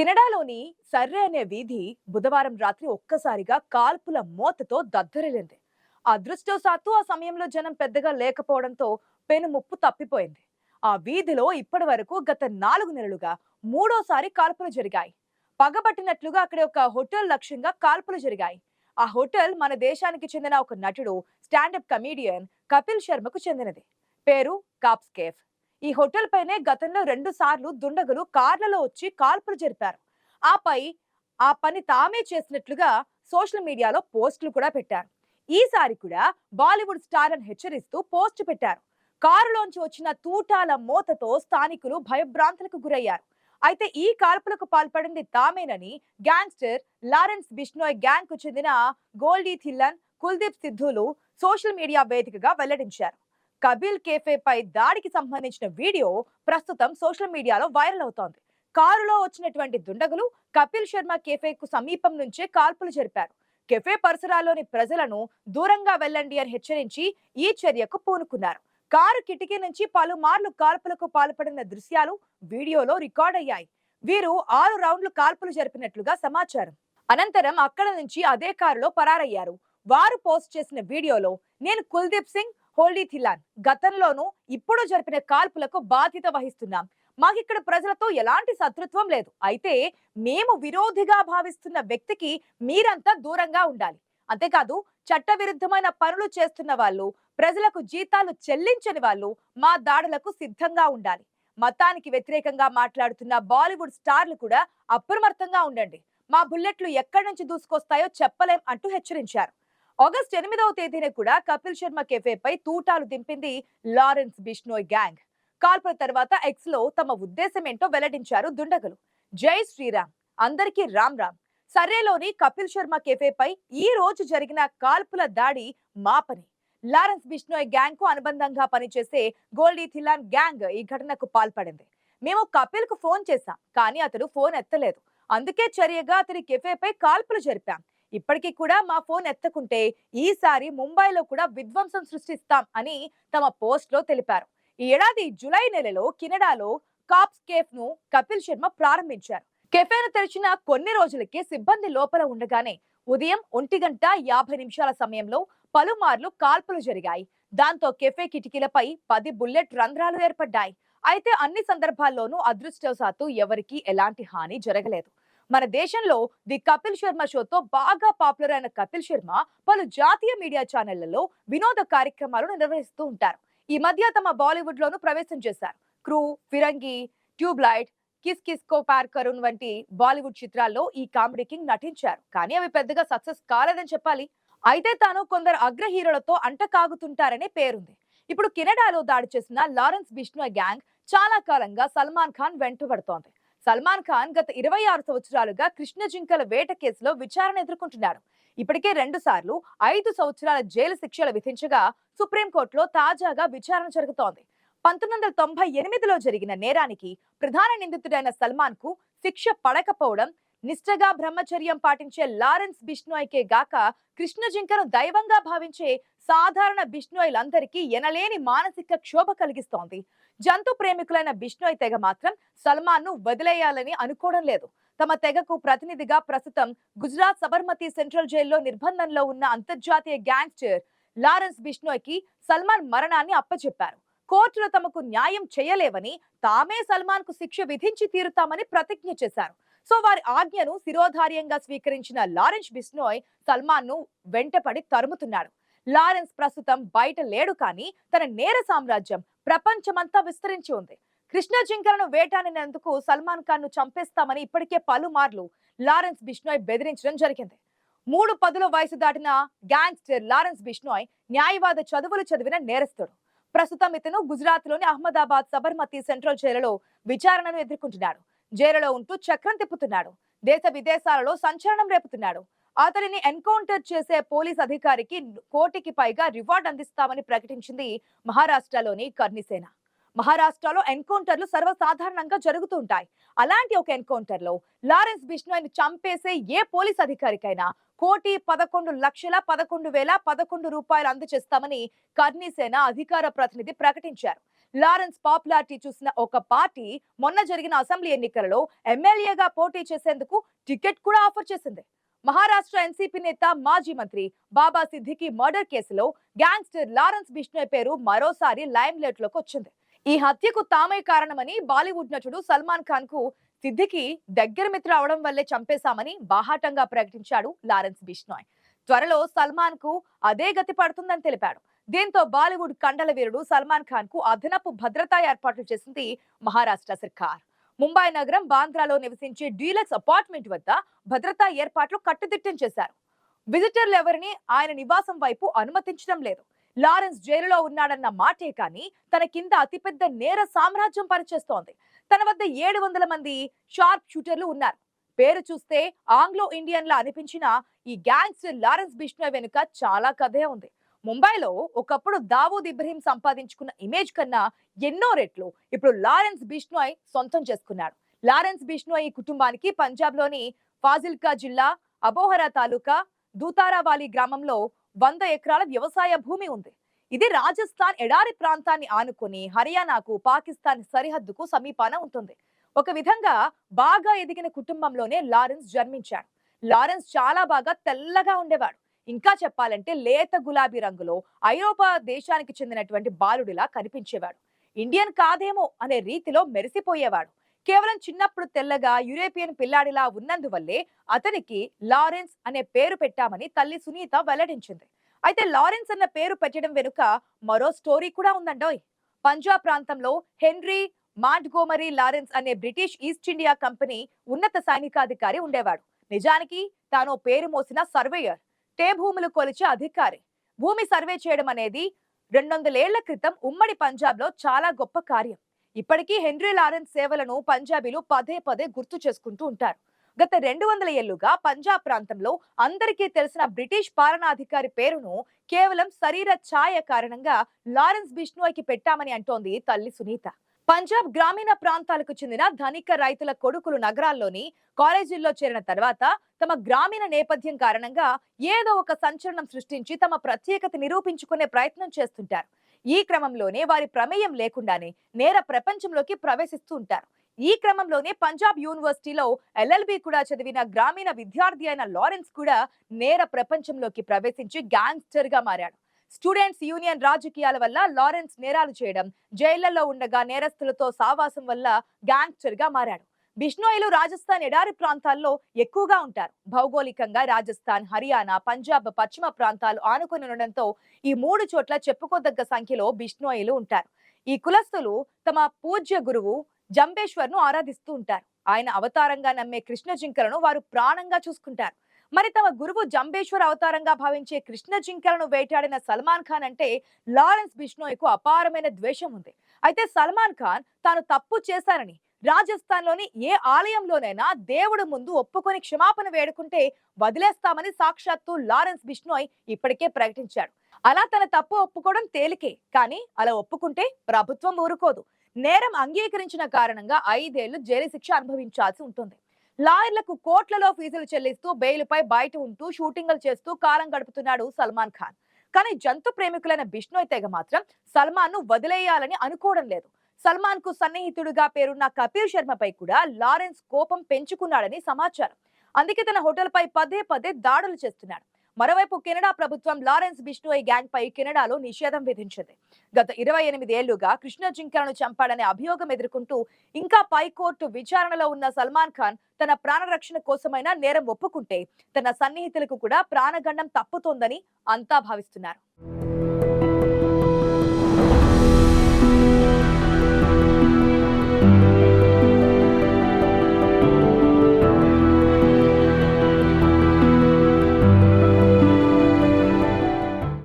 కెనడాలోని Surrey అనే వీధి బుధవారం రాత్రి ఒక్కసారిగా కాల్పుల మోతతో దద్దరిల్లింది. అదృష్టవశాత్తు ఆ సమయంలో జనం పెద్దగా లేకపోవడంతో పెను ముప్పు తప్పిపోయింది. ఆ వీధిలో ఇప్పటి వరకు గత 4 నెలలుగా మూడోసారి కాల్పులు జరిగాయి. పగబట్టినట్లుగా అక్కడ ఒక హోటల్ లక్ష్యంగా కాల్పులు జరిగాయి. ఆ హోటల్ మన దేశానికి చెందిన ఒక నటుడు, స్టాండప్ కమీడియన్ కపిల్ శర్మకు చెందినది. పేరు కాప్స్ కేఫ్. ఈ హోటల్ పైనే గతంలో 2 సార్లు దుండగులు కార్లలో వచ్చి కాల్పులు జరిపారు. ఆపై ఆ పని తామే చేసినట్లుగా సోషల్ మీడియాలో పోస్టులు కూడా పెట్టారు. ఈసారి కూడా బాలీవుడ్ స్టార్ అని హెచ్చరిస్తూ పోస్ట్ పెట్టారు. కారులోంచి వచ్చిన తూటాల మోతతో స్థానికులు భయభ్రాంతులకు గురయ్యారు. అయితే ఈ కాల్పులకు పాల్పడింది తామేనని గ్యాంగ్స్టర్ లారెన్స్ బిష్నోయ్ గ్యాంగ్ కు చెందిన గోల్డీ థిల్లన్, కుల్దీప్ సిద్ధులు సోషల్ మీడియా వేదికగా వెల్లడించారు. కబీల్ కేఫే పై దాడికి సంబంధించిన వీడియో ప్రస్తుతం సోషల్ మీడియాలో వైరల్ అవుతోంది. కారులో వచ్చినటువంటి దుండగులు కపిల్ శర్మ కేఫేకు సమీపం నుంచే కాల్పులు జరిపారు. కెఫే పరిసరాల్లోని ప్రజలను దూరంగా వెళ్ళండి అని హెచ్చరించి ఈ చర్యకు పూనుకున్నారు. కారు కిటికీ నుంచి పలుమార్లు కాల్పులకు పాల్పడిన దృశ్యాలు వీడియోలో రికార్డ్ అయ్యాయి. వీరు 6 రౌండ్లు కాల్పులు జరిపినట్లుగా సమాచారం. అనంతరం అక్కడ నుంచి అదే కారులో పరారయ్యారు. వారు పోస్ట్ చేసిన వీడియోలో, నేను కుల్దీప్ సింగ్, హోల్డీ థిలాన్ గతంలోనూ ఇప్పుడు జరిపిన కాల్పులకు బాధ్యత వహిస్తున్నాం. మాకిక్కడ ప్రజలతో ఎలాంటి శత్రుత్వం లేదు. అయితే మేము విరోధిగా భావిస్తున్న వ్యక్తికి మీరంతా దూరంగా ఉండాలి. అంతేకాదు, చట్టవిరుద్ధమైన పనులు చేస్తున్న వాళ్ళు, ప్రజలకు జీతాలు చెల్లించని వాళ్ళు మా దాడులకు సిద్ధంగా ఉండాలి. మతానికి వ్యతిరేకంగా మాట్లాడుతున్న బాలీవుడ్ స్టార్లు కూడా అప్రమత్తంగా ఉండండి. మా బుల్లెట్లు ఎక్కడి నుంచి దూసుకొస్తాయో చెప్పలేం అంటూ హెచ్చరించారు. ఆగస్టు 8వ తేదీన కూడా కపిల్ శర్మ కెఫేపై తూటాలు దింపింది లారెన్స్ బిష్నోయ్ గ్యాంగ్. కాల్పుల తర్వాత ఎక్స్ లో తమ ఉద్దేశం ఏంటో వెల్లడించారు దుండగులు. జై శ్రీరామ్, అందరికీ రామ్ రామ్. సర్రేలోని కపిల్ శర్మ కెఫేపై ఈ రోజు జరిగిన కాల్పుల దాడి మా పని. లారెన్స్ బిష్నోయ్ గ్యాంగ్ కు అనుబంధంగా పనిచేసే గోల్డీ థిలాన్ గ్యాంగ్ ఈ ఘటనకు పాల్పడింది. మేము కపిల్ కు ఫోన్ చేశాం, కానీ అతడు ఫోన్ ఎత్తలేదు. అందుకే చర్యగా అతని కెఫేపై కాల్పులు జరిపాం. ఇప్పటికీ కూడా మా ఫోన్ ఎత్తకుంటే ఈసారి ముంబైలో కూడా విధ్వంసం సృష్టిస్తాం అని తమ పోస్ట్ లో తెలిపారు. ఈ ఏడాది జూలై నెలలో కెనడాలో కాప్స్ కేఫ్ ను కపిల్ శర్మ ప్రారంభించారు. కెఫేను తెరిచిన కొన్ని రోజులకే సిబ్బంది లోపల ఉండగానే ఉదయం 1 గంట 50 నిమిషాల సమయంలో పలుమార్లు కాల్పులు జరిగాయి. దాంతో కెఫే కిటికీలపై 10 బుల్లెట్ రంధ్రాలు ఏర్పడ్డాయి. అయితే అన్ని సందర్భాల్లోనూ అదృష్టవశాత్తు ఎవరికీ ఎలాంటి హాని జరగలేదు. మన దేశంలో ది కపిల్ శర్మ షోతో బాగా పాపులర్ అయిన కపిల్ శర్మ పలు జాతీయ మీడియా ఛానళ్లలో వినోద కార్యక్రమాలను నిర్వహిస్తూ ఉంటారు. ఈ మధ్య తమ బాలీవుడ్ లోను ప్రవేశం చేశారు. క్రూ, ఫిరంగి, ట్యూబ్లైట్, కిస్ కిస్ కో ప్యార్ కరుణ్ వంటి బాలీవుడ్ చిత్రాల్లో ఈ కామెడీ కింగ్ నటించారు. కానీ అవి పెద్దగా సక్సెస్ కాలేదని చెప్పాలి. అయితే తాను కొందరు అగ్ర హీరోలతో అంటకాగుతుంటారనే పేరుంది. ఇప్పుడు కెనడాలో దాడి చేసిన లారెన్స్ బిష్నోయ్ గ్యాంగ్ చాలా కాలంగా సల్మాన్ ఖాన్ వెంటబడుతోంది. సల్మాన్ ఖాన్ గత 26 సంవత్సరాలుగా కృష్ణ జింకల వేట కేసులో విచారణ ఎదుర్కొంటున్నాడు. ఇప్పటికే 2 సార్లు 5 సంవత్సరాల జైలు శిక్షలు విధించగా సుప్రీంకోర్టులో తాజాగా విచారణ జరుగుతోంది. 1998లో జరిగిన నేరానికి ప్రధాన నిందితుడైన సల్మాన్ కు శిక్ష పడకపోవడం, నిష్ఠగా బ్రహ్మచర్యం పాటించే లారెన్స్ బిష్నోయ్కే గాక కృష్ణ జింకను దైవంగా భావించే సాధారణ బిష్నోయ్లందరికీ ఎనలేని మానసిక క్షోభ కలిగిస్తోంది. జంతు ప్రేమికులైన బిష్నోయ్ తెగ మాత్రం సల్మాన్ ను వదిలేయాలని అనుకోవడం లేదు. తమ తెగకు ప్రతినిధిగా ప్రస్తుతం గుజరాత్ సబర్మతి సెంట్రల్ జైల్లో నిర్బంధంలో ఉన్న అంతర్జాతీయ గ్యాంగ్స్టర్ లారెన్స్ బిష్నోయ్ కి సల్మాన్ మరణాన్ని అప్పచెప్పారు. కోర్టులో తమకు న్యాయం చేయలేవని, తామే సల్మాన్ కు శిక్ష విధించి తీరుతామని ప్రతిజ్ఞ చేశారు. సో వారి ఆజ్ఞను శిరోధార్యంగా స్వీకరించిన లారెన్స్ బిష్నోయ్ సల్మాన్ ను వెంటపడి తరుముతున్నాడు. లారెన్స్ ప్రస్తుతం బయట లేడు, కానీ తన నేర సామ్రాజ్యం ప్రపంచమంతా విస్తరించి ఉంది. కృష్ణ జింకలను వేటాడినందుకు సల్మాన్ ఖాన్ ను చంపేస్తామని ఇప్పటికే పలుమార్లు లారెన్స్ బిష్నోయ్ బెదిరించడం జరిగింది. 3 వయసు దాటిన గ్యాంగ్స్టర్ లారెన్స్ బిష్నోయ్ న్యాయవాద చదువులు చదివిన నేరస్తుడు. ప్రస్తుతం ఇతను గుజరాత్ లోని అహ్మదాబాద్ సబర్మతి సెంట్రల్ జైలులో విచారణను ఎదుర్కొంటున్నాడు. జైలులో ఉంటూ చక్రం తిప్పుతున్నాడు. దేశ విదేశాలలో సంచలనం రేపుతున్నాడు. అతడిని ఎన్కౌంటర్ చేసే పోలీస్ అధికారికి 1 కోటికి పైగా రివార్డ్ అందిస్తామని ప్రకటించింది మహారాష్ట్రలోని కర్ణిసేన. మహారాష్ట్రలో ఎన్కౌంటర్లు సర్వసాధారణంగా జరుగుతూ ఉంటాయి. అలాంటి ఒక ఎన్కౌంటర్ లో లారెన్స్ బిష్నోయ్ ని చంపేసే ఏ పోలీస్ అధికారికైనా 1,11,11,11 రూపాయలు అందజేస్తామని కర్ణిసేన అధికార ప్రతినిధి ప్రకటించారు. లారెన్స్ పాపులారిటీ చూసిన ఒక పార్టీ మొన్న జరిగిన అసెంబ్లీ ఎన్నికలలో ఎమ్మెల్యేగా పోటీ చేసేందుకు టికెట్ కూడా ఆఫర్ చేసింది. మహారాష్ట్ర ఎన్సీపీ నేత మాజీ మంత్రి బాబా సిద్దికి మర్డర్ కేసులో గ్యాంగ్స్టర్ లారెన్స్ బిష్నోయ్ పేరు మరోసారి లైమ్ లైట్ లోకి వచ్చింది. ఈ హత్యకు తామే కారణమని బాలీవుడ్ నటుడు సల్మాన్ ఖాన్ కు సిద్దికి దగ్గర మిత్రులు అవడం వల్లే చంపేశామని బాహాటంగా ప్రకటించాడు లారెన్స్ బిష్నోయ్. త్వరలో సల్మాన్ కు అదే గతి పడుతుందని తెలిపాడు. దీంతో బాలీవుడ్ కండల వీరుడు సల్మాన్ ఖాన్ కు అదనపు భద్రతా ఏర్పాట్లు చేసింది మహారాష్ట్ర సర్కార్. ముంబై నగరం బాంద్రాలో నివసించే డీలక్స్ అపార్ట్మెంట్ వద్ద భద్రతా ఏర్పాట్లు కట్టుదిట్టం చేశారు. విజిటర్లు ఎవరిని ఆయన నివాసం వైపు అనుమతించడం లేదు. లారెన్స్ జైలులో ఉన్నాడన్న మాటే కానీ తన కింద అతిపెద్ద నేర సామ్రాజ్యం పనిచేస్తోంది. తన వద్ద 700 మంది షార్ప్ షూటర్లు ఉన్నారు. పేరు చూస్తే ఆంగ్లో ఇండియన్లా అనిపించిన ఈ గ్యాంగ్స్టర్ లారెన్స్ బిష్నోయ్ వెనుక చాలా కథే ఉంది. ముంబైలో ఒకప్పుడు దావూద్ ఇబ్రహీం సంపాదించుకున్న ఇమేజ్ కన్నా ఎన్నో రెట్లు ఇప్పుడు లారెన్స్ బిష్నోయ్ సొంతం చేసుకున్నాడు. లారెన్స్ బిష్నోయ్ ఈ కుటుంబానికి పంజాబ్ లోని ఫాజిల్కా జిల్లా అబోహరా తాలూకా దూతారావాలి గ్రామంలో 100 ఎకరాల వ్యవసాయ భూమి ఉంది. ఇది రాజస్థాన్ ఎడారి ప్రాంతాన్ని ఆనుకుని హర్యానాకు పాకిస్తాన్ సరిహద్దుకు సమీపాన ఉంటుంది. ఒక విధంగా బాగా ఎదిగిన కుటుంబంలోనే లారెన్స్ జన్మించాడు. లారెన్స్ చాలా బాగా తెల్లగా ఉండేవాడు. ఇంకా చెప్పాలంటే లేత గులాబీ రంగులో ఐరోపా దేశానికి చెందినటువంటి బాలుడిలా కనిపించేవాడు. ఇండియన్ కాదేమో అనే రీతిలో మెరిసిపోయేవాడు. కేవలం చిన్నప్పుడు తెల్లగా యూరోపియన్ పిల్లాడిలా ఉన్నందువల్లే అతనికి లారెన్స్ అనే పేరు పెట్టామని తల్లి సునీత వెల్లడించింది. అయితే లారెన్స్ అన్న పేరు పెట్టడం వెనుక మరో స్టోరీ కూడా ఉందండోయ్. పంజాబ్ ప్రాంతంలో హెన్రీ మాంట్గోమరీ లారెన్స్ అనే బ్రిటిష్ ఈస్ట్ ఇండియా కంపెనీ ఉన్నత సైనికాధికారి ఉండేవాడు. నిజానికి తాను పేరు మోసిన సర్వేయర్, భూములు కొలిచే అధికారి. భూమి సర్వే చేయడం అనేది 200 ఏళ్ల క్రితం ఉమ్మడి పంజాబ్ లో చాలా గొప్ప కార్యం. ఇప్పటికీ హెన్రీ లారెన్స్ సేవలను పంజాబీలు పదే పదే గుర్తు చేసుకుంటూ ఉంటారు. గత 200 ఏళ్లుగా పంజాబ్ ప్రాంతంలో అందరికీ తెలిసిన బ్రిటిష్ పాలనాధికారి పేరును కేవలం శరీర ఛాయ కారణంగా లారెన్స్ బిష్నోయ్ కి పెట్టామని అంటోంది తల్లి సునీత. పంజాబ్ గ్రామీణ ప్రాంతాలకు చెందిన ధనిక రైతుల కొడుకులు నగరాల్లోని కాలేజీల్లో చేరిన తర్వాత తమ గ్రామీణ నేపథ్యం కారణంగా ఏదో ఒక సంచలనం సృష్టించి తమ ప్రత్యేకత నిరూపించుకునే ప్రయత్నం చేస్తుంటారు. ఈ క్రమంలోనే వారి ప్రమేయం లేకుండానే నేర ప్రపంచంలోకి ప్రవేశిస్తూ ఉంటారు. ఈ క్రమంలోనే పంజాబ్ యూనివర్సిటీలో LLB కూడా చదివిన గ్రామీణ విద్యార్థి అయిన లారెన్స్ కూడా నేర ప్రపంచంలోకి ప్రవేశించి గ్యాంగ్స్టర్ గా మారాడు. స్టూడెంట్స్ యూనియన్ రాజకీయాల వల్ల లారెన్స్ నేరాలు చేయడం, జైళ్లలో ఉండగా నేరస్తులతో సావాసం వల్ల గ్యాంగ్స్టర్ గా మారాడు. బిష్నోయ్లు రాజస్థాన్ ఎడారి ప్రాంతాల్లో ఎక్కువగా ఉంటారు. భౌగోళికంగా రాజస్థాన్, హర్యానా, పంజాబ్ పశ్చిమ ప్రాంతాలు ఆనుకుని ఉండడంతో ఈ 3 చోట్ల చెప్పుకోదగ్గ సంఖ్యలో బిష్నోయ్లు ఉంటారు. ఈ కులస్తులు తమ పూజ్య గురువు జంబేశ్వర్ ను ఆరాధిస్తూ ఉంటారు. ఆయన అవతారంగా నమ్మే కృష్ణ జింకలను వారు ప్రాణంగా చూసుకుంటారు. మరి తమ గురువు జంబేశ్వర్ అవతారంగా భావించే కృష్ణ జింకలను వేటాడిన సల్మాన్ ఖాన్ అంటే లారెన్స్ బిష్నోయ్ కు అపారమైన ద్వేషం ఉంది. అయితే సల్మాన్ ఖాన్ తాను తప్పు చేశారని, రాజస్థాన్ లోని ఏ ఆలయంలోనైనా దేవుడు ముందు ఒప్పుకొని క్షమాపణ వేడుకుంటే వదిలేస్తామని సాక్షాత్తు లారెన్స్ బిష్నోయ్ ఇప్పటికే ప్రకటించాడు. అలా తన తప్పు ఒప్పుకోవడం తేలికే, కానీ అలా ఒప్పుకుంటే ప్రభుత్వం ఊరుకోదు. నేరం అంగీకరించిన కారణంగా 5 ఏళ్లు జైలు శిక్ష అనుభవించాల్సి ఉంటుంది. లాయర్లకు కోట్లలో ఫీజులు చెల్లిస్తూ బెయిలుపై బయట ఉంటూ షూటింగ్లు చేస్తూ కాలం గడుపుతున్నాడు సల్మాన్ ఖాన్. కానీ జంతు ప్రేమికులైన బిష్నోయ్ తెగ మాత్రం సల్మాన్ ను వదిలేయాలని అనుకోవడం లేదు. సల్మాన్ కు సన్నిహితుడిగా పేరున్న కపిల్ శర్మపై కూడా లారెన్స్ కోపం పెంచుకున్నాడని సమాచారం. అందుకే తన హోటల్ పై పదే పదే దాడులు చేస్తున్నాడు. మరోవైపు కెనడా ప్రభుత్వం లారెన్స్ బిష్నోయ్ గ్యాంగ్ పై కెనడాలో నిషేధం విధించింది. గత 28 ఏళ్లుగా కృష్ణ జింకలను చంపాడనే అభియోగం ఎదుర్కొంటూ ఇంకా పైకోర్టు విచారణలో ఉన్న సల్మాన్ ఖాన్ తన ప్రాణరక్షణ కోసమైనా నేరం ఒప్పుకుంటే తన సన్నిహితులకు కూడా ప్రాణగండం తప్పుతోందని అంతా భావిస్తున్నారు.